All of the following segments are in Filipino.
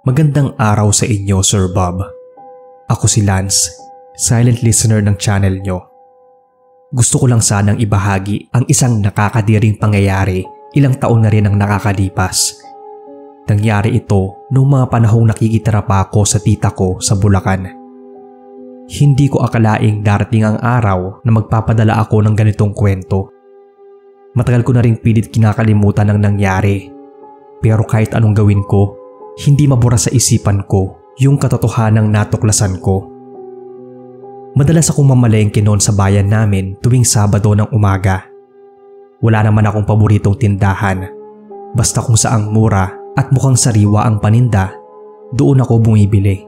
Magandang araw sa inyo, Sir Bob. Ako si Lance, silent listener ng channel nyo. Gusto ko lang sanang ibahagi ang isang nakakadiring pangyayari ilang taon na rin ang nakakalipas. Nangyari ito noong mga panahong nakikitira pa ako sa tita ko sa Bulacan. Hindi ko akalaing darating ang araw na magpapadala ako ng ganitong kwento. Matagal ko na rin pilit kinakalimutan ang nangyari. Pero kahit anong gawin ko, hindi mabura sa isipan ko yung katotohanang natuklasan ko. Madalas akong mamalengke noon sa bayan namin tuwing Sabado ng umaga. Wala naman akong paboritong tindahan. Basta kung saang mura at mukhang sariwa ang paninda, doon ako bumibili.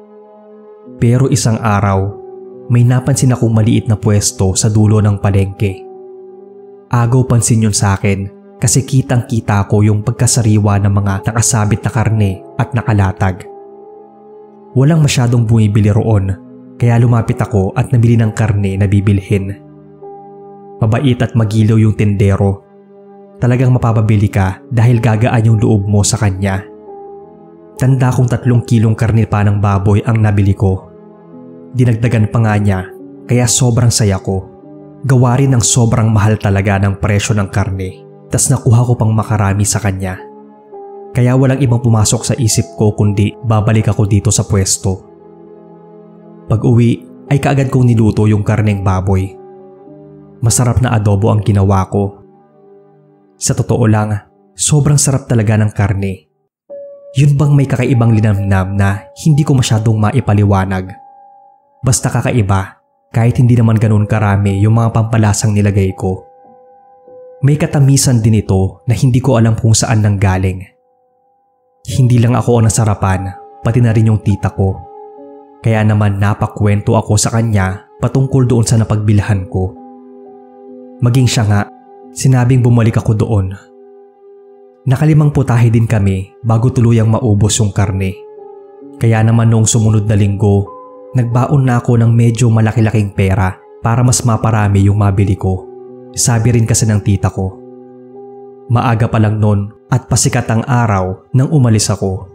Pero isang araw, may napansin akong maliit na pwesto sa dulo ng palengke. Agaw pansin yun sa akin. Kasi kitang-kita ko yung pagkasariwa ng mga nakasabit na karne at nakalatag. Walang masyadong bumibili roon, kaya lumapit ako at nabili ng karne na bibilhin. Mabait at magilaw yung tindero. Talagang mapapabili ka dahil gagaan yung loob mo sa kanya. Tanda kong 3 kilong karne pa ng baboy ang nabili ko. Dinagdagan pa nga niya, kaya sobrang saya ko. Gawa rin ng sobrang mahal talaga ng presyo ng karne. Tas nakuha ko pang makarami sa kanya. Kaya walang ibang pumasok sa isip ko kundi babalik ako dito sa pwesto. Pag uwi ay kaagad kong niluto yung karneng baboy. Masarap na adobo ang ginawa ko. Sa totoo lang, sobrang sarap talaga ng karne. Yun bang may kakaibang linamnam na hindi ko masyadong maipaliwanag. Basta kakaiba kahit hindi naman ganun karami yung mga pampalasang nilagay ko. May katamisan din ito na hindi ko alam kung saan nanggaling. Hindi lang ako ang nasarapan, pati na rin yung tita ko. Kaya naman napakwento ako sa kanya patungkol doon sa napagbilhan ko. Maging siya nga, sinabing bumalik ako doon. Nakalimang putahe din kami bago tuluyang maubos yung karne. Kaya naman noong sumunod na linggo, nagbaon na ako ng medyo malaki-laking pera para mas maparami yung mabili ko. Sabi rin kasi ng tita ko. Maaga pa lang noon at pasikat ang araw nang umalis ako.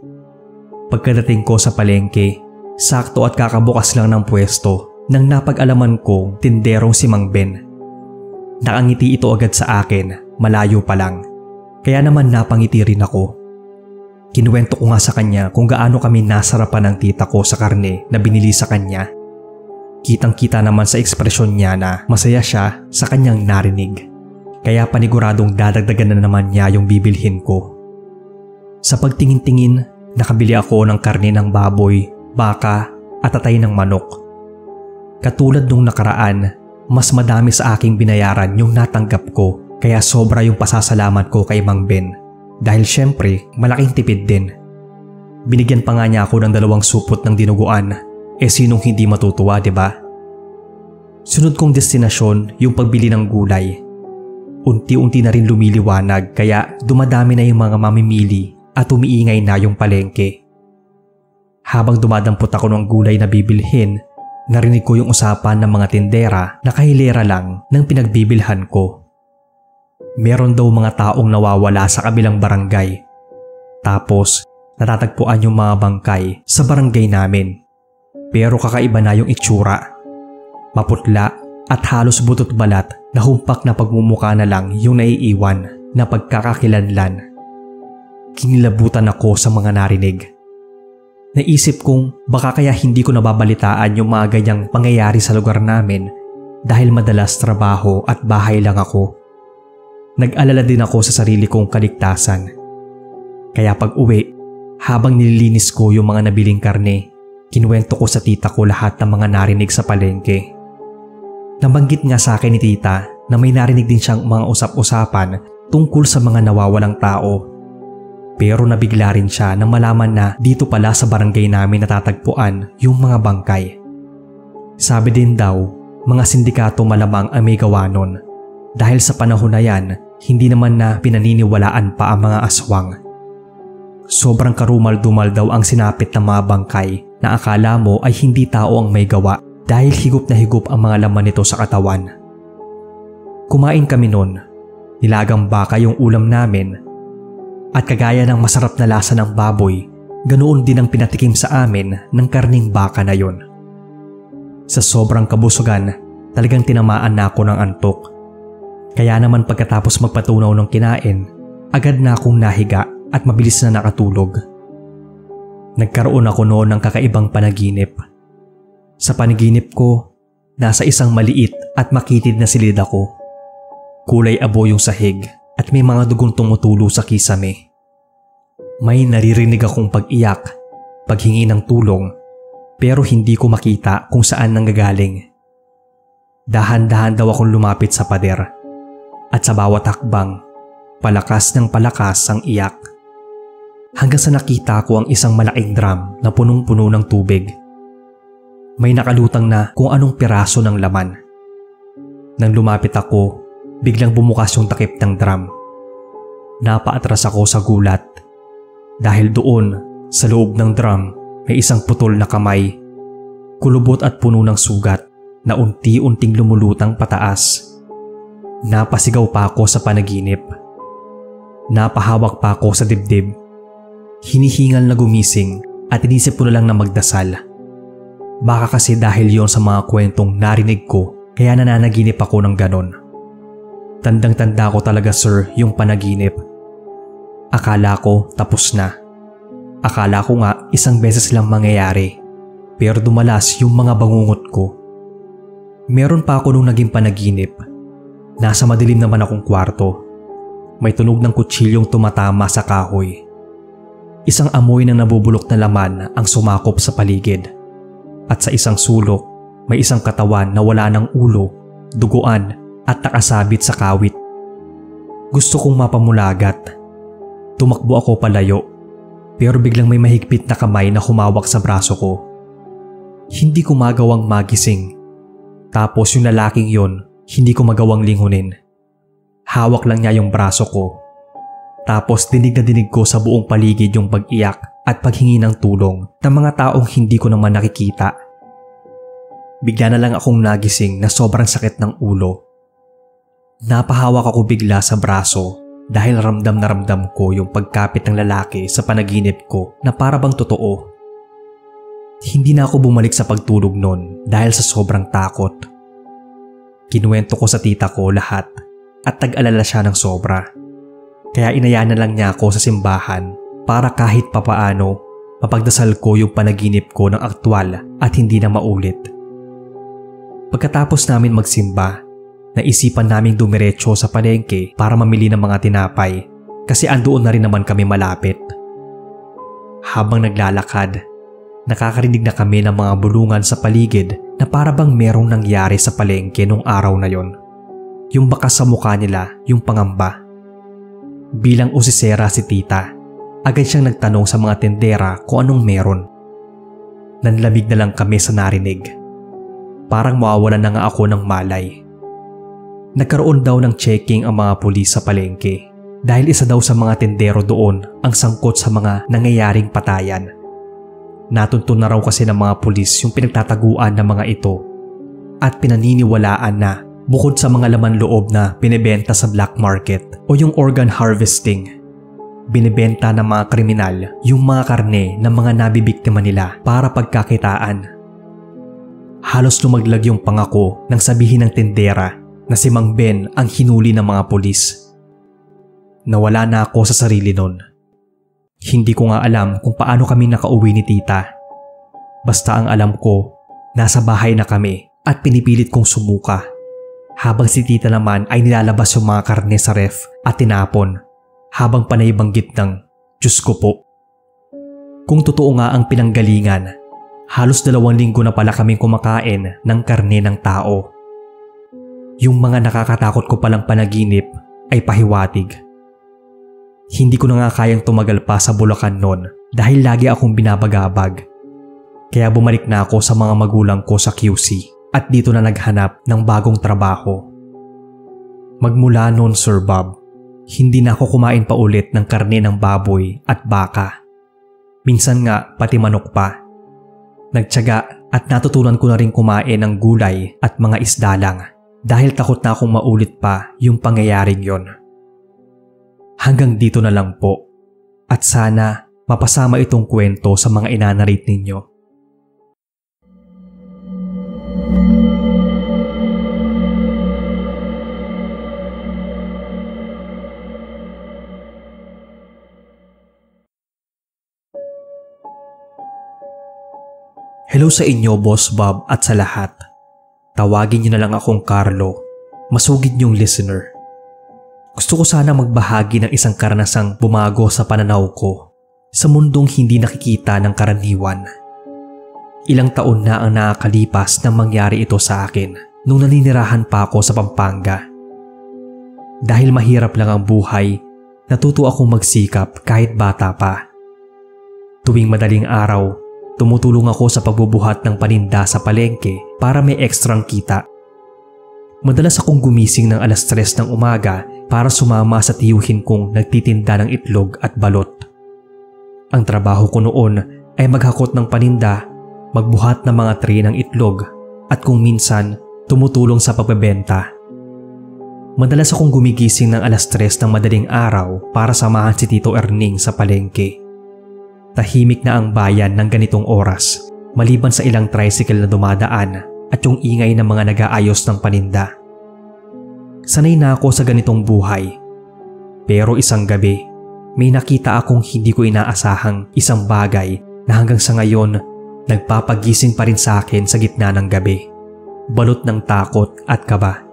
Pagkadating ko sa palengke, sakto at kakabukas lang ng pwesto nang napag-alaman kong tinderong si Mang Ben. Nakangiti ito agad sa akin, malayo pa lang. Kaya naman napangiti rin ako. Kinuwento ko nga sa kanya kung gaano kami nasarapan ng tita ko sa karne na binili sa kanya. Kitang-kita naman sa ekspresyon niya na masaya siya sa kanyang narinig. Kaya paniguradong dadagdagan na naman niya yung bibilhin ko. Sa pagtingin-tingin, nakabili ako ng karne ng baboy, baka at tatay ng manok. Katulad nung nakaraan, mas madami sa aking binayaran yung natanggap ko kaya sobra yung pasasalamat ko kay Mang Ben. Dahil syempre, malaking tipid din. Binigyan pa nga niya ako ng 2 supot ng dinuguan. Sinong hindi matutuwa, diba? Sunod kong destinasyon yung pagbili ng gulay. Unti-unti na rin lumiliwanag kaya dumadami na yung mga mamimili at umiingay na yung palengke. Habang dumadampot ako ng gulay na bibilhin, narinig ko yung usapan ng mga tindera na kahilera lang ng pinagbibilhan ko. Meron daw mga taong nawawala sa kabilang barangay. Tapos, natatagpuan yung mga bangkay sa barangay namin. Pero kakaiba na yung itsura. Maputla at halos butot balat na humpak na pagmumukha na lang yung naiiwan na pagkakakilanlan. Kinilabutan ako sa mga narinig. Naisip kong baka kaya hindi ko nababalitaan yung mga ganyang pangyayari sa lugar namin dahil madalas trabaho at bahay lang ako. Nag-alala din ako sa sarili kong kaligtasan. Kaya pag uwi, habang nililinis ko yung mga nabiling karne, kinuwento ko sa tita ko lahat ng mga narinig sa palengke. Nabanggit nga sa akin ni tita na may narinig din siyang mga usap-usapan tungkol sa mga nawawalang tao. Pero nabigla rin siya nang malaman na dito pala sa barangay namin natatagpuan yung mga bangkay. Sabi din daw, mga sindikato malamang ang may gawa nun. Dahil sa panahon na yan, hindi naman na pinaniniwalaan pa ang mga aswang. Sobrang karumal-dumal daw ang sinapit ng mga bangkay na akala mo ay hindi tao ang may gawa dahil higop na higop ang mga laman nito sa katawan. Kumain kami noon. Nilagang baka yung ulam namin at kagaya ng masarap na lasa ng baboy, Ganoon din ang pinatikim sa amin ng karning baka na yon. Sa sobrang kabusugan, talagang tinamaan na ako ng antok. Kaya naman pagkatapos magpatunaw ng kinain, agad na akong nahiga at mabilis na nakatulog. Nagkaroon ako noon ng kakaibang panaginip. Sa panaginip ko, nasa isang maliit at makitid na silid ako. Kulay abo yung sahig at may mga dugong tumutulo sa kisame. May naririnig akong pag-iyak, paghingi ng tulong, pero hindi ko makita kung saan nanggagaling. Dahan-dahan daw akong lumapit sa pader at sa bawat hakbang, palakas ng palakas ang iyak. Hanggang sa nakita ko ang isang malaking drum na punong-puno ng tubig. May nakalutang na kung anong piraso ng laman. Nang lumapit ako, biglang bumukas yung takip ng drum. Napaatras ako sa gulat. Dahil doon, sa loob ng drum, may isang putol na kamay. Kulubot at puno ng sugat na unti-unting lumulutang pataas. Napasigaw pa ako sa panaginip. Napahawak pa ako sa dibdib. Hinihingal na gumising at inisip ko na lang na magdasal. Baka kasi dahil yon sa mga kwentong narinig ko kaya nananaginip ako ng ganon. Tandang-tanda ko talaga sir yung panaginip. Akala ko tapos na. Akala ko nga isang beses lang mangyayari, pero dumalas yung mga bangungot ko. Meron pa ako nung naging panaginip. Nasa madilim naman akong kwarto. May tunog ng kutsilyong tumatama sa kahoy. Isang amoy ng nabubulok na laman ang sumakop sa paligid. At sa isang sulok, may isang katawan na wala ng ulo, duguan at nakasabit sa kawit. Gusto kong mapamulagat. Tumakbo ako palayo, pero biglang may mahigpit na kamay na humawak sa braso ko. Hindi ko magawang magising. Tapos yung lalaking yon, hindi ko magawang lingunin. Hawak lang niya yung braso ko. Tapos dinig na dinig ko sa buong paligid yung pag-iyak at paghingi ng tulong ng mga taong hindi ko naman nakikita. Bigla na lang akong nagising na sobrang sakit ng ulo. Napahawak ako bigla sa braso dahil ramdam na ramdam ko yung pagkapit ng lalaki sa panaginip ko na para bang totoo. Hindi na ako bumalik sa pagtulog noon dahil sa sobrang takot. Kinuwento ko sa tita ko lahat at tag-alala siya ng sobra. Kaya inaya na lang niya ako sa simbahan para kahit papaano mapagdasal ko yung panaginip ko ng aktwal at hindi na maulit. Pagkatapos namin magsimba, naisipan naming dumiretso sa palengke para mamili ng mga tinapay kasi andoon na rin naman kami malapit. Habang naglalakad, nakakarinig na kami ng mga bulungan sa paligid na para bang merong nangyari sa palengke nung araw na yon. Yung bakas sa mukha nila, yung pangamba. Bilang usisera si tita, agad siyang nagtanong sa mga tendera kung anong meron. Nanlamig na lang kami sa narinig. Parang mawawalan na nga ako ng malay. Nagkaroon daw ng checking ang mga pulis sa palengke dahil isa daw sa mga tendero doon ang sangkot sa mga nangyayaring patayan. Natuntun na raw kasi ng mga pulis yung pinagtataguan ng mga ito at pinaniniwalaan na bukod sa mga laman loob na binebenta sa black market o yung organ harvesting, binebenta ng mga kriminal yung mga karne ng mga nabibiktima nila para pagkakitaan. Halos lumaglag yung pangako nang sabihin ng tendera na si Mang Ben ang hinuli ng mga pulis. Nawala na ako sa sarili nun. Hindi ko nga alam kung paano kami nakauwi ni tita. Basta ang alam ko, nasa bahay na kami at pinipilit kong sumuka. Habang si tita naman ay nilalabas yung mga karne sa ref at tinapon habang panay banggit ng Diyos ko po. Kung totoo nga ang pinanggalingan, halos 2 linggo na pala kaming kumakain ng karne ng tao. Yung mga nakakatakot ko palang panaginip ay pahiwatig. Hindi ko na nga kayang tumagal pa sa Bulacan noon dahil lagi akong binabagabag. Kaya bumalik na ako sa mga magulang ko sa QC at dito na naghanap ng bagong trabaho. Magmula noon Sir Bob, hindi na ako kumain pa ulit ng karne ng baboy at baka. Minsan nga pati manok pa. Nagtiyaga at natutunan ko na rin kumain ng gulay at mga isda lang. Dahil takot na akong maulit pa yung pangyayaring yon. Hanggang dito na lang po. At sana mapasama itong kwento sa mga inanarate ninyo. Hello sa inyo, Boss Bob, at sa lahat. Tawagin niyo na lang akong Carlo, masugid niyong listener. Gusto ko sana magbahagi ng isang karanasang bumago sa pananaw ko sa mundong hindi nakikita ng karaniwan. Ilang taon na ang nakakalipas nang mangyari ito sa akin nung naninirahan pa ako sa Pampanga. Dahil mahirap lang ang buhay, natuto akong magsikap kahit bata pa. Tuwing madaling araw, tumutulong ako sa pagbubuhat ng paninda sa palengke para may ekstrang kita. Madalas akong gumising ng 3:00 ng umaga para sumama sa tiyuhin kong nagtitinda ng itlog at balot. Ang trabaho ko noon ay maghakot ng paninda, magbuhat ng mga tray ng itlog at kung minsan tumutulong sa pagbebenta. Madalas akong gumigising ng 3:00 ng madaling araw para samahan si Tito Erning sa palengke. Tahimik na ang bayan ng ganitong oras, maliban sa ilang tricycle na dumadaan at yung ingay ng mga nag-aayos ng paninda. Sanay na ako sa ganitong buhay. Pero isang gabi, may nakita akong hindi ko inaasahang isang bagay na hanggang sa ngayon nagpapagising pa rin sa akin sa gitna ng gabi. Balot ng takot at kaba.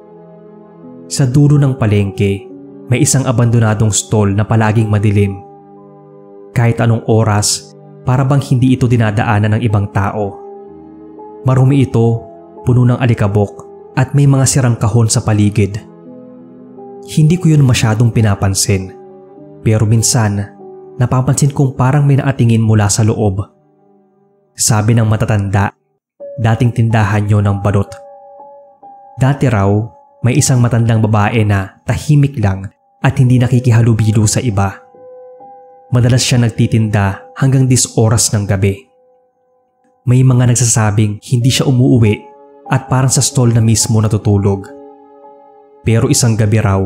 Sa dulo ng palengke, may isang abandonadong stall na palaging madilim. Kahit anong oras, para bang hindi ito dinadaanan ng ibang tao. Marumi ito, puno ng alikabok at may mga sirang kahon sa paligid. Hindi ko yun masyadong pinapansin, pero minsan napapansin kong parang may naatingin mula sa loob. Sabi ng matatanda, dating tindahan nyo ng balot. Dati raw, may isang matandang babae na tahimik lang at hindi nakikihalubilo sa iba. Madalas siya nagtitinda hanggang 10 oras ng gabi. May mga nagsasabing hindi siya umuuwi at parang sa stall na mismo natutulog. Pero isang gabi raw,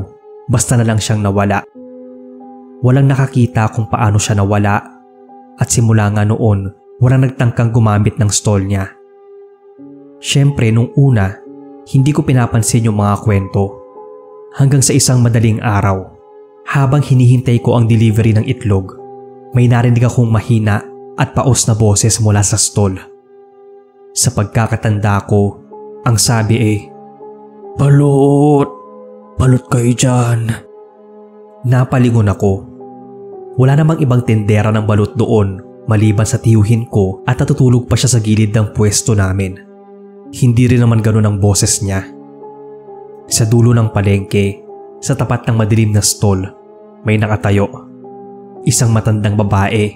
basta na lang siyang nawala. Walang nakakita kung paano siya nawala at simula nga noon, walang nagtangkang gumamit ng stall niya. Siyempre nung una, hindi ko pinapansin yung mga kwento. Hanggang sa isang madaling araw, habang hinihintay ko ang delivery ng itlog, may narinig akong mahina at paos na boses mula sa stall. Sa pagkakatanda ko, ang sabi ay, "Balot! Balot kayo dyan!" Napalingon ako. Wala namang ibang tindera ng balot doon maliban sa tiyuhin ko at natutulog pa siya sa gilid ng pwesto namin. Hindi rin naman ganun ang boses niya. Sa dulo ng palengke, sa tapat ng madilim na stall, may nakatayo. Isang matandang babae,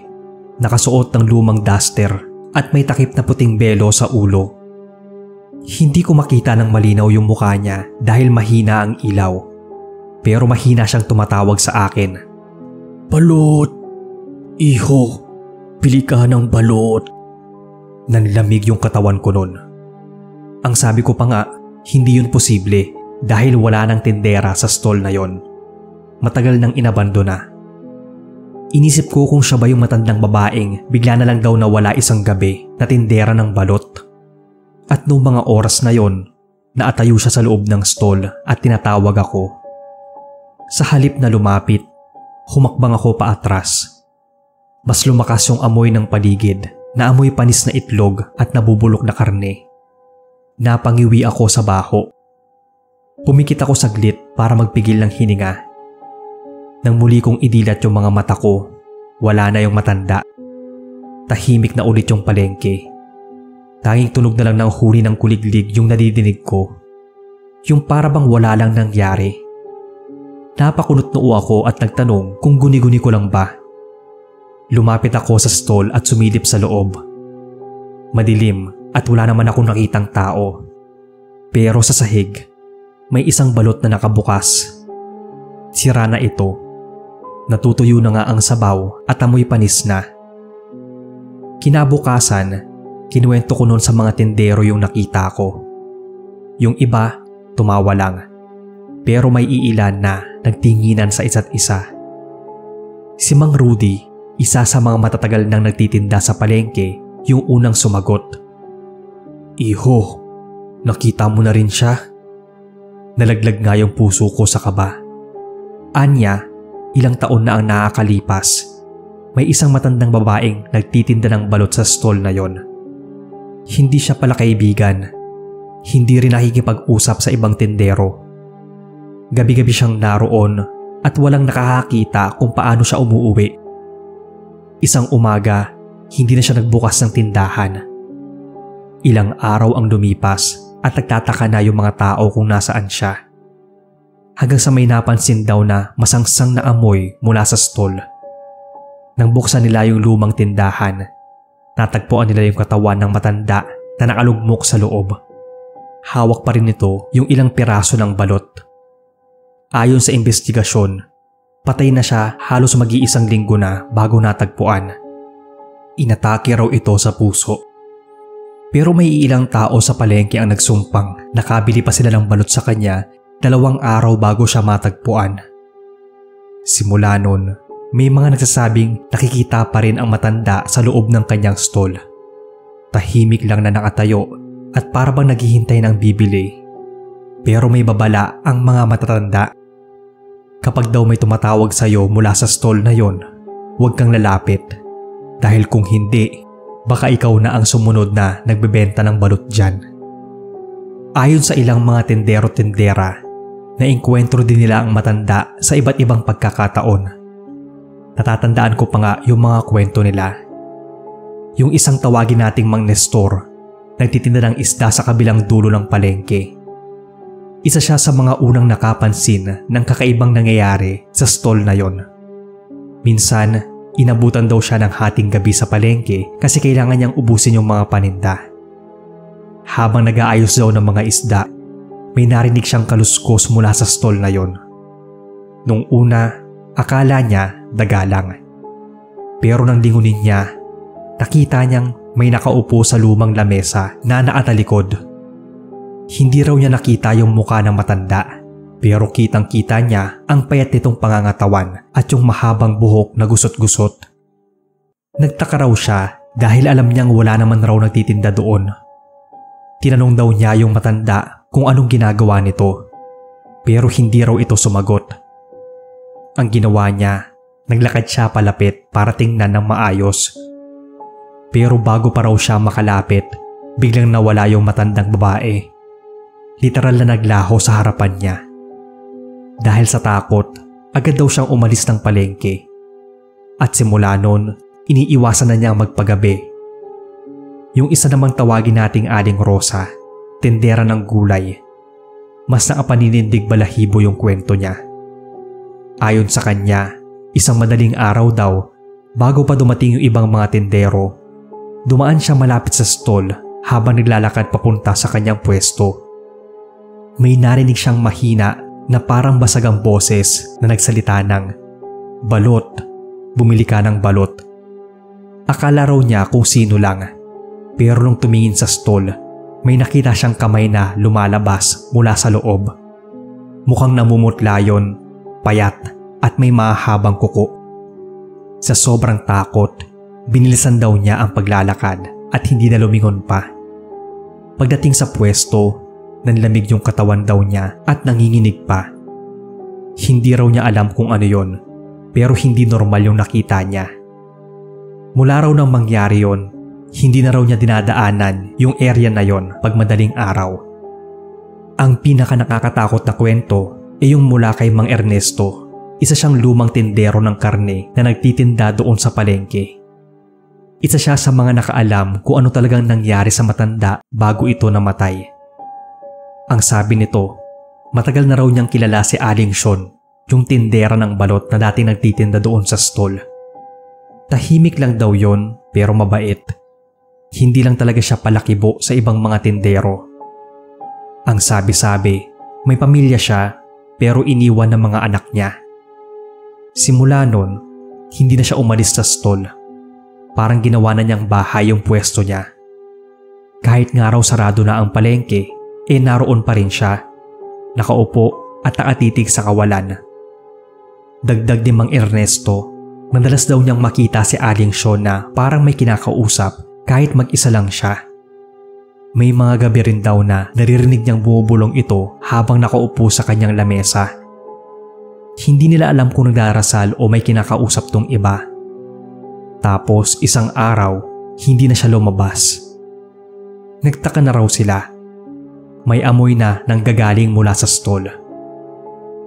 nakasuot ng lumang duster at may takip na puting belo sa ulo. Hindi ko makita ng malinaw yung mukha niya dahil mahina ang ilaw. Pero mahina siyang tumatawag sa akin. "Balot! Iho, pili ka ng balot!" Nanlamig yung katawan ko nun. Ang sabi ko pa nga, hindi yun posible dahil wala nang tindera sa stall na yon. Matagal nang inabandona. Inisip ko kung siya ba yung matandang babaeng bigla na lang daw nawala isang gabi na tindera ng balot. At noong mga oras na yon, naatayo siya sa loob ng stall at tinatawag ako. Sa halip na lumapit, humakbang ako paatras. Mas lumakas yung amoy ng paligid na amoy panis na itlog at nabubulok na karne. Napangiwi ako sa baho. Pumikit ako saglit para magpigil ng hininga. Nang muli kong idilat yung mga mata ko, wala na yung matanda. Tahimik na ulit yung palengke. Tanging tunog na lang ng huni ng kuliglig yung nadidinig ko. Yung para bang wala lang nangyari. Napakunot noo ako at nagtanong kung guni-guni ko lang ba. Lumapit ako sa stall at sumilip sa loob. Madilim at wala naman akong nakitang tao. Pero sa sahig, may isang balot na nakabukas. Sira na ito. Natutuyo na nga ang sabaw at amoy panis na. Kinabukasan, kinuwento ko noon sa mga tindero yung nakita ko. Yung iba, tumawa lang. Pero may iilan na nagtinginan sa isa't isa. Si Mang Rudy, Isa sa mga matatagal nang nagtitinda sa palengke yung unang sumagot. Iho, nakita mo na rin siya? Nalaglag nga yung puso ko sa kaba. Anya, ilang taon na ang nakakalipas. May isang matandang babaeng nagtitinda ng balot sa stall na yon. Hindi siya pala kaibigan. Hindi rin nakikipag-usap sa ibang tindero. Gabi-gabi siyang naroon at walang nakakakita kung paano siya umuuwi. Isang umaga, hindi na siya nagbukas ng tindahan. Ilang araw ang lumipas at nagtataka na yung mga tao kung nasaan siya. Hanggang sa may napansin daw na masangsang na amoy mula sa stall. Nang buksan nila yung lumang tindahan, natagpuan nila yung katawan ng matanda na nakalugmok sa loob. Hawak pa rin nito yung ilang piraso ng balot. Ayon sa investigasyon, patay na siya halos mag-iisang linggo na bago natagpuan. Inatake raw ito sa puso. Pero may ilang tao sa palengke ang nagsumpang nakabili pa sila ng balot sa kanya 2 araw bago siya matagpuan. Simula nun, may mga nagsasabing nakikita pa rin ang matanda sa loob ng kanyang stall. Tahimik lang na nakatayo at parang naghihintay ng bibili. Pero may babala ang mga matatanda. Kapag daw may tumatawag sa iyo mula sa stall na yon, huwag kang lalapit. Dahil kung hindi, baka ikaw na ang sumunod na nagbebenta ng balot dyan. Ayon sa ilang mga tindero-tindera, naengkwentro din nila ang matanda sa iba't ibang pagkakataon. Natatandaan ko pa nga yung mga kwento nila. Yung isang tawagin nating Mang Nestor, nagtitinda ng isda sa kabilang dulo ng palengke. Isa siya sa mga unang nakapansin ng kakaibang nangyayari sa stall na yon. Minsan, inabutan daw siya ng hating gabi sa palengke kasi kailangan niyang ubusin yung mga paninda. Habang nag-aayos daw ng mga isda, may narinig siyang kaluskos mula sa stall na yon. Nung una, akala niya daga lang. Pero nang lingunin niya, nakita niyang may nakaupo sa lumang lamesa na nakatalikod. Hindi raw niya nakita yung muka ng matanda, pero kitang-kita niya ang payat nitong pangangatawan at yung mahabang buhok na gusot-gusot. Nagtaka raw siya dahil alam niyang wala naman raw nagtitinda doon. Tinanong daw niya yung matanda kung anong ginagawa nito, pero hindi raw ito sumagot. Ang ginawa niya, naglakad siya palapit para tingnan ng maayos. Pero bago pa raw siya makalapit, biglang nawala yung matandang babae. Literal na naglaho sa harapan niya. Dahil sa takot, agad daw siyang umalis ng palengke. At simula noon, iniiwasan na niyang magpagabi. Yung isa namang tawagin nating Aling Rosa, tindera ng gulay. Mas nakapaninindig balahibo yung kwento niya. Ayon sa kanya, isang madaling araw daw, bago pa dumating yung ibang mga tindero, dumaan siya malapit sa stall habang naglalakad papunta sa kanyang pwesto. May narinig siyang mahina na parang basag ang boses na nagsalita ng, "Balot, bumili ka ng balot." Akala raw niya kung sino lang, pero nung tumingin sa stall, may nakita siyang kamay na lumalabas mula sa loob. Mukhang namumutla yon, payat at may mahabang kuko. Sa sobrang takot, binilisan daw niya ang paglalakad at hindi na lumingon pa. Pagdating sa pwesto, nanlamig yung katawan daw niya at nanginginig pa. Hindi raw niya alam kung ano yon, pero hindi normal yung nakita niya. Mula raw nang mangyari yon, hindi na raw niya dinadaanan yung area na yon pag madaling araw. Ang pinaka nakakatakot na kwento ay yung mula kay Mang Ernesto, isa siyang lumang tindero ng karne na nagtitinda doon sa palengke. Isa siya sa mga nakaalam kung ano talagang nangyari sa matanda bago ito namatay. Ang sabi nito, matagal na raw niyang kilala si Aling Sean, yung tindera ng balot na dating nagtitinda doon sa stall. Tahimik lang daw yon, pero mabait. Hindi lang talaga siya palakibo sa ibang mga tindero. Ang sabi-sabi, may pamilya siya pero iniwan ng mga anak niya. Simula nun, hindi na siya umalis sa stall. Parang ginawa na niyang bahay yung pwesto niya. Kahit nga raw sarado na ang palengke, naroon pa rin siya, nakaupo at nakatitig sa kawalan. Dagdag ni Mang Ernesto, Madalas daw niyang makita si Aling Sean na parang may kinakausap kahit mag-isa lang siya. May mga gabi rin daw na naririnig niyang bumubulong ito habang nakaupo sa kanyang lamesa. Hindi nila alam kung nagdarasal o may kinakausap tong iba. Tapos isang araw, hindi na siya lumabas. Nagtaka na raw sila. May amoy na nanggagaling mula sa stall.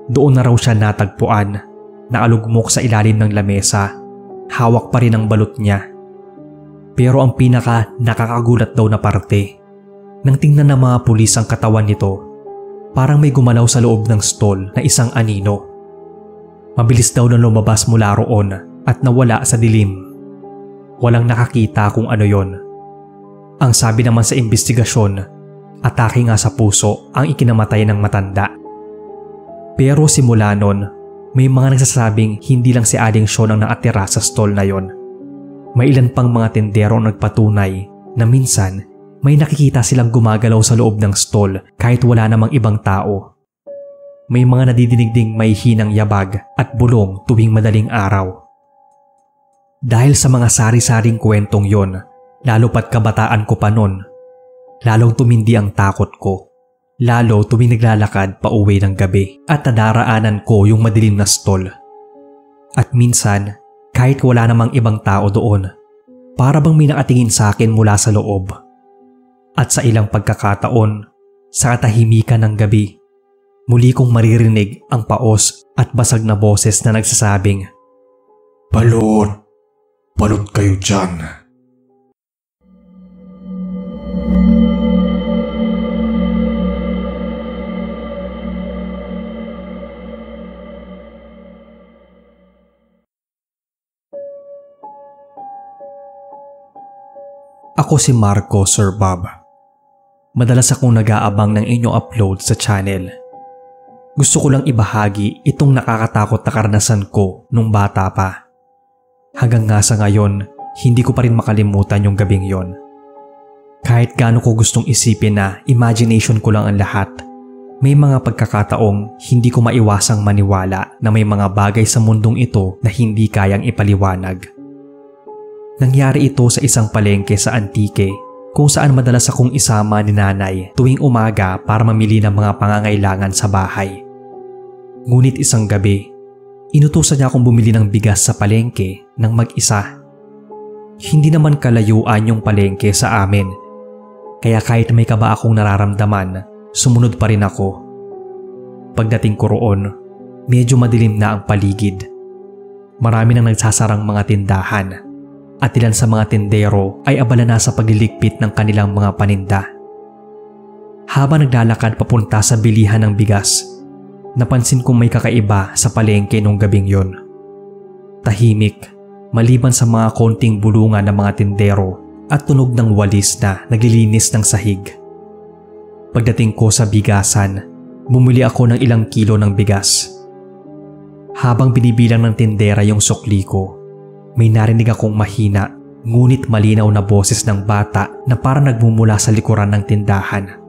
Doon na raw siya natagpuan, naalugmok sa ilalim ng lamesa, hawak pa rin ang balot niya. Pero ang pinaka nakakagulat daw na parte, nang tingnan ng mga pulis ang katawan nito, parang may gumalaw sa loob ng stall na isang anino. Mabilis daw na lumabas mula roon at nawala sa dilim. Walang nakakita kung ano yon. Ang sabi naman sa investigasyon, atake nga sa puso ang ikinamatay ng matanda. Pero simula nun, may mga nagsasabing hindi lang si Aling Sean ang naatira sa stall na yon. May ilan pang mga tindero ang nagpatunay na minsan may nakikita silang gumagalaw sa loob ng stall kahit wala namang ibang tao. May mga nadidinig ding may hinang yabag at bulong tuwing madaling araw. Dahil sa mga sari-saring kwentong yon, lalo pat kabataan ko pa nun, lalong tumindi ang takot ko. Lalo tuwing naglalakad pa uwi ng gabi at nadaraanan ko yung madilim na stall. At minsan, kahit wala namang ibang tao doon, para bang may nakatingin sa akin mula sa loob. At sa ilang pagkakataon, sa katahimikan ng gabi, muli kong maririnig ang paos at basag na boses na nagsasabing, "Balot! Balot kayo dyan!" Ako si Marco, Sir Bob. Madalas akong nag-aabang ng inyong upload sa channel. Gusto ko lang ibahagi itong nakakatakot na karanasan ko nung bata pa. Hanggang nga sa ngayon, hindi ko pa rin makalimutan yung gabing yon. Kahit gaano ko gustong isipin na imagination ko lang ang lahat, may mga pagkakataong hindi ko maiwasang maniwala na may mga bagay sa mundong ito na hindi kayang ipaliwanag. Nangyari ito sa isang palengke sa Antique kung saan madalas akong isama ni nanay tuwing umaga para mamili ng mga pangangailangan sa bahay. Ngunit isang gabi, inutusan niya akong bumili ng bigas sa palengke ng mag-isa. Hindi naman kalayuan yung palengke sa amin, kaya kahit may kaba akong nararamdaman, sumunod pa rin ako. Pagdating ko roon, medyo madilim na ang paligid. Marami nang nagsasarang mga tindahan. At ilan sa mga tindero ay abala na sa pagliligpit ng kanilang mga paninda. Habang naglalakad papunta sa bilihan ng bigas, napansin kong may kakaiba sa palengke nung gabing yon. Tahimik, maliban sa mga konting bulungan ng mga tindero at tunog ng walis na naglilinis ng sahig. Pagdating ko sa bigasan, bumili ako ng ilang kilo ng bigas. Habang binibilang ng tindera yung sukli ko, may narinig akong mahina ngunit malinaw na boses ng bata na parang nagmumula sa likuran ng tindahan.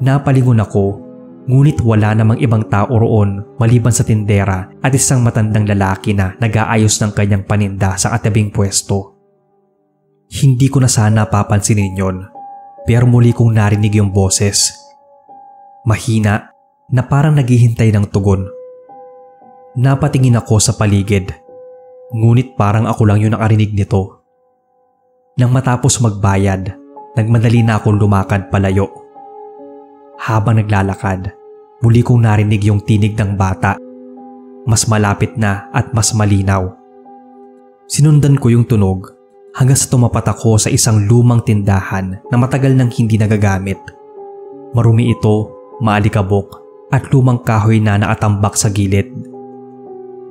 Napalingon ako ngunit wala namang ibang tao roon maliban sa tindera at isang matandang lalaki na nag-aayos ng kanyang paninda sa katabing pwesto. Hindi ko na sana papansinin yon, pero muli kong narinig yung boses. Mahina na parang naghihintay ng tugon. Napatingin ako sa paligid. Ngunit parang ako lang yung nakarinig nito. Nang matapos magbayad, nagmadali na akong lumakad palayo. Habang naglalakad, muli kong narinig yung tinig ng bata. Mas malapit na at mas malinaw. Sinundan ko yung tunog hanggang sa tumapat ako sa isang lumang tindahan na matagal nang hindi nagagamit. Marumi ito, maalikabok at lumang kahoy na nakatambak sa gilid.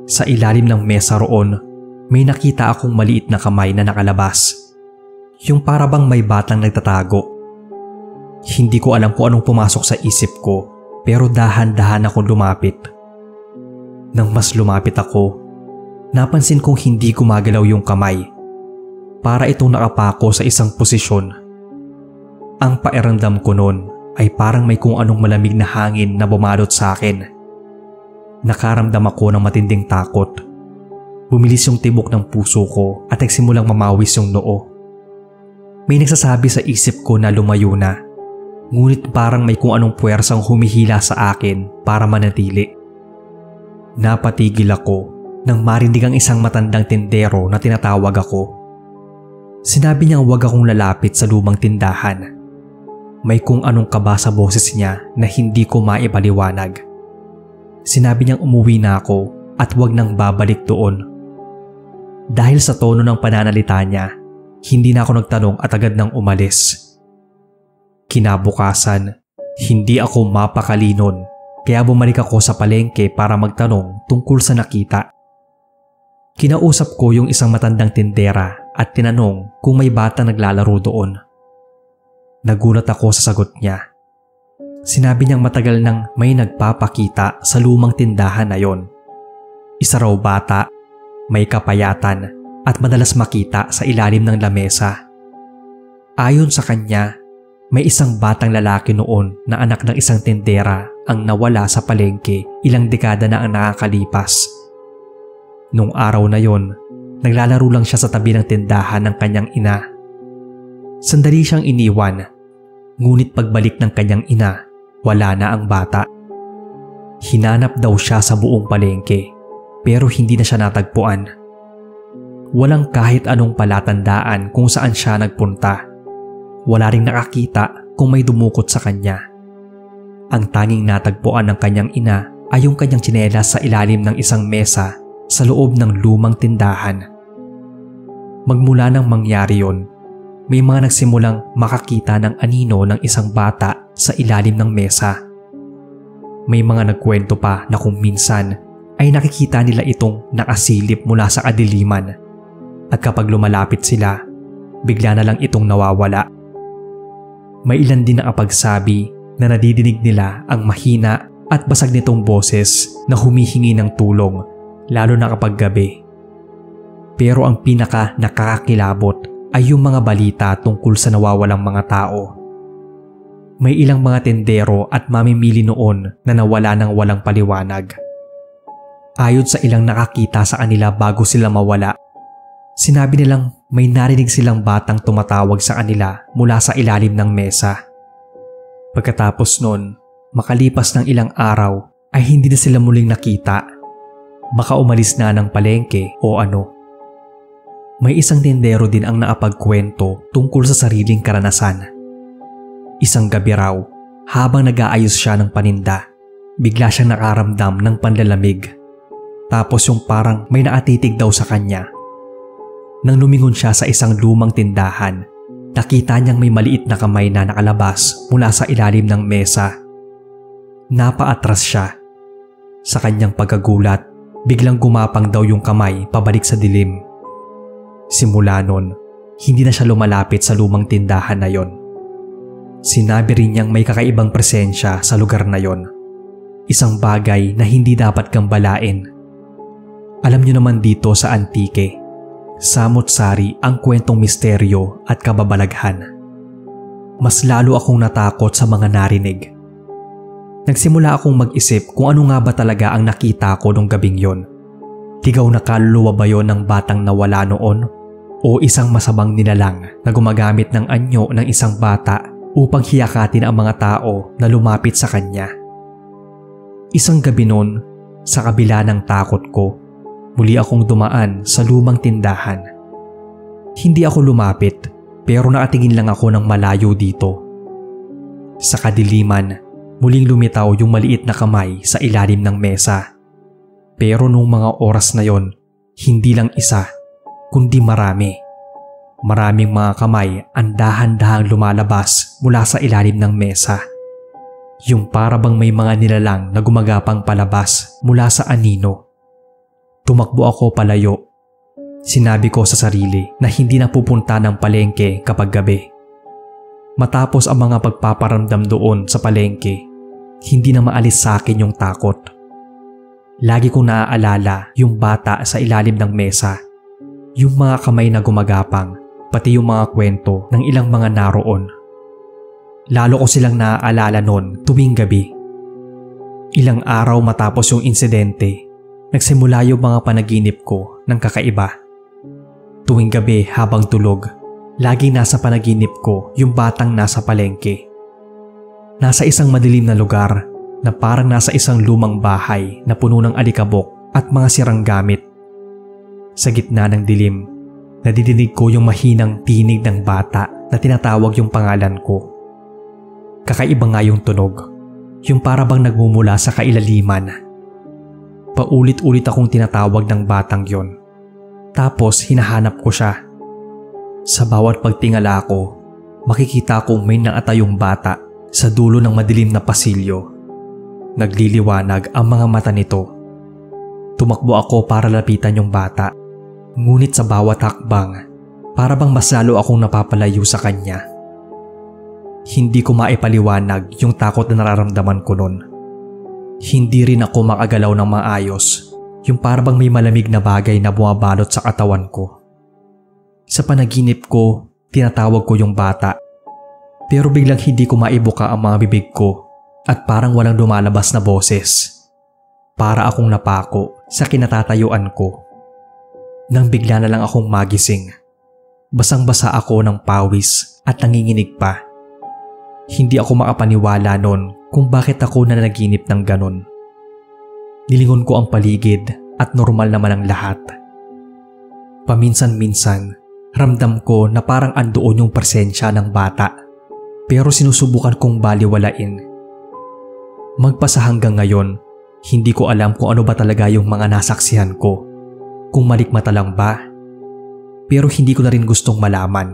Sa ilalim ng mesa roon, may nakita akong maliit na kamay na nakalabas. Yung parabang may batang nagtatago. Hindi ko alam kung anong pumasok sa isip ko, pero dahan-dahan akong lumapit. Nang mas lumapit ako, napansin kong hindi gumagalaw yung kamay. Para itong nakapako sa isang posisyon. Ang pakiramdam ko noon ay parang may kung anong malamig na hangin na bumalot sa akin. Nakaramdam ako ng matinding takot. Bumilis yung tibok ng puso ko at nagsimulang mamawis yung noo. May nagsasabi sa isip ko na lumayo na, ngunit parang may kung anong puwersang humihila sa akin para manatili. Napatigil ako nang marinig ang isang matandang tindero na tinatawag ako. Sinabi niyang huwag akong lalapit sa lumang tindahan. May kung anong kaba sa boses niya na hindi ko maipaliwanag. Sinabi niyang umuwi na ako at huwag nang babalik doon. Dahil sa tono ng pananalita niya, hindi na ako nagtanong at agad nang umalis. Kinabukasan, hindi ako mapakalinon kaya bumalik ako sa palengke para magtanong tungkol sa nakita. Kinausap ko yung isang matandang tindera at tinanong kung may bata naglalaro doon. Nagulat ako sa sagot niya. Sinabi niyang matagal nang may nagpapakita sa lumang tindahan na yon. Isa raw bata, may kapayatan at madalas makita sa ilalim ng lamesa. Ayon sa kanya, may isang batang lalaki noon na anak ng isang tindera ang nawala sa palengke ilang dekada na ang nakakalipas. Nung araw na yon, naglalaro lang siya sa tabi ng tindahan ng kanyang ina. Sandali siyang iniwan, ngunit pagbalik ng kanyang ina, wala na ang bata. Hinanap daw siya sa buong palengke, pero hindi na siya natagpuan. Walang kahit anong palatandaan kung saan siya nagpunta. Wala ring nakakita kung may dumukot sa kanya. Ang tanging natagpuan ng kanyang ina ay yung kanyang tsinelas sa ilalim ng isang mesa sa loob ng lumang tindahan. Magmula nang mangyari yon, may mga nagsimulang makakita ng anino ng isang bata sa ilalim ng mesa. May mga nagkwento pa na kung minsan ay nakikita nila itong nakasilip mula sa kadiliman at kapag lumalapit sila, bigla na lang itong nawawala. May ilan din nakapagsabi na nadidinig nila ang mahina at basag nitong boses na humihingi ng tulong, lalo na kapag gabi. Pero ang pinaka nakakakilabot ay yung mga balita tungkol sa nawawalang mga tao. May ilang mga tendero at mamimili noon na nawala ng walang paliwanag. Ayon sa ilang nakakita sa kanila bago sila mawala, sinabi nilang may narinig silang batang tumatawag sa kanila mula sa ilalim ng mesa. Pagkatapos nun, makalipas ng ilang araw ay hindi na sila muling nakita. Baka umalis na ng palengke o ano. May isang tindero din ang naapagkwento tungkol sa sariling karanasan. Isang gabi raw, habang nag-aayos siya ng paninda, bigla siyang nakaramdam ng panlalamig. Tapos yung parang may naatitig daw sa kanya. Nang lumingon siya sa isang lumang tindahan, nakita niyang may maliit na kamay na nakalabas mula sa ilalim ng mesa. Napaatras siya. Sa kanyang pagkagulat, biglang gumapang daw yung kamay pabalik sa dilim. Simula nun, hindi na siya lumalapit sa lumang tindahan na yon. Sinabi rin niyang may kakaibang presensya sa lugar na yon. Isang bagay na hindi dapat gambalain. Alam niyo naman dito sa Antique, samot-sari ang kwentong misteryo at kababalaghan. Mas lalo akong natakot sa mga narinig. Nagsimula akong mag-isip kung ano nga ba talaga ang nakita ko nung gabing yon. Ligaw na kaluluwa ba yon ng batang nawala noon? O isang masamang nilalang na gumagamit ng anyo ng isang bata upang hiyakatin ang mga tao na lumapit sa kanya? Isang gabi noon, sa kabila ng takot ko, muli akong dumaan sa lumang tindahan. Hindi ako lumapit pero nakatingin lang ako ng malayo dito. Sa kadiliman, muling lumitaw yung maliit na kamay sa ilalim ng mesa. Pero nung mga oras na yon, hindi lang isa, kundi marami. Maraming mga kamay ang dahan-dahang lumalabas mula sa ilalim ng mesa. Yung para bang may mga nilalang na gumagapang palabas mula sa anino. Tumakbo ako palayo. Sinabi ko sa sarili na hindi na pupunta ng palengke kapag gabi. Matapos ang mga pagpaparamdam doon sa palengke, hindi na maalis sa akin yung takot. Lagi kong naaalala yung bata sa ilalim ng mesa, yung mga kamay na gumagapang, pati yung mga kwento ng ilang mga naroon. Lalo ko silang naaalala noon tuwing gabi. Ilang araw matapos yung insidente, nagsimula yung mga panaginip ko ng kakaiba. Tuwing gabi habang tulog, laging nasa panaginip ko yung batang nasa palengke. Nasa isang madilim na lugar na parang nasa isang lumang bahay na puno ng alikabok at mga sirang gamit. Sa gitna ng dilim, nadidinig ko yung mahinang tinig ng bata na tinatawag yung pangalan ko. Kakaiba nga yung tunog, yung para bang nagmumula sa kailaliman. Paulit-ulit akong tinatawag ng batang yon. Tapos hinahanap ko siya. Sa bawat pagtingala ko, makikita kong may naatayong bata sa dulo ng madilim na pasilyo. Nagliliwanag ang mga mata nito. Tumakbo ako para lapitan yung bata. Ngunit sa bawat hakbang, para bang mas lalo akong napapalayo sa kanya. Hindi ko maipaliwanag yung takot na nararamdaman ko nun. Hindi rin ako makagalaw ng maayos, yung para bang may malamig na bagay na bumabalot sa katawan ko. Sa panaginip ko, tinatawag ko yung bata. Pero biglang hindi ko maibuka ang mga bibig ko at parang walang lumalabas na boses. Para akong napako sa kinatatayuan ko. Nang bigla na lang akong magising. Basang-basa ako ng pawis at nanginginig pa. Hindi ako makapaniwala nun kung bakit ako nanaginip ng ganon. Nilingon ko ang paligid at normal naman ang lahat. Paminsan-minsan, ramdam ko na parang andoon yung presensya ng bata, pero sinusubukan kong baliwalain. Magpasa hanggang ngayon, hindi ko alam kung ano ba talaga yung mga nasaksihan ko, kung malikmata lang ba, pero hindi ko na rin gustong malaman.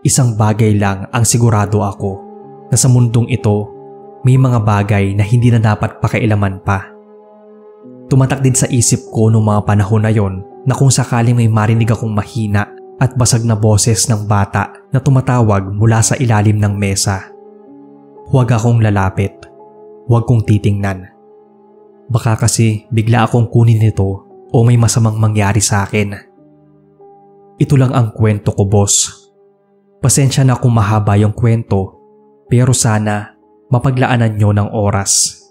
Isang bagay lang ang sigurado ako, na sa mundong ito, may mga bagay na hindi na dapat pakialaman pa. Tumatak din sa isip ko noong mga panahon na yon na kung sakaling may marinig akong mahina at basag na boses ng bata na tumatawag mula sa ilalim ng mesa. Huwag akong lalapit. Huwag kong titingnan. Baka kasi bigla akong kunin nito o may masamang mangyari sa akin. Ito lang ang kwento ko, boss. Pasensya na kung mahaba yung kwento, pero sana mapaglaanan nyo ng oras.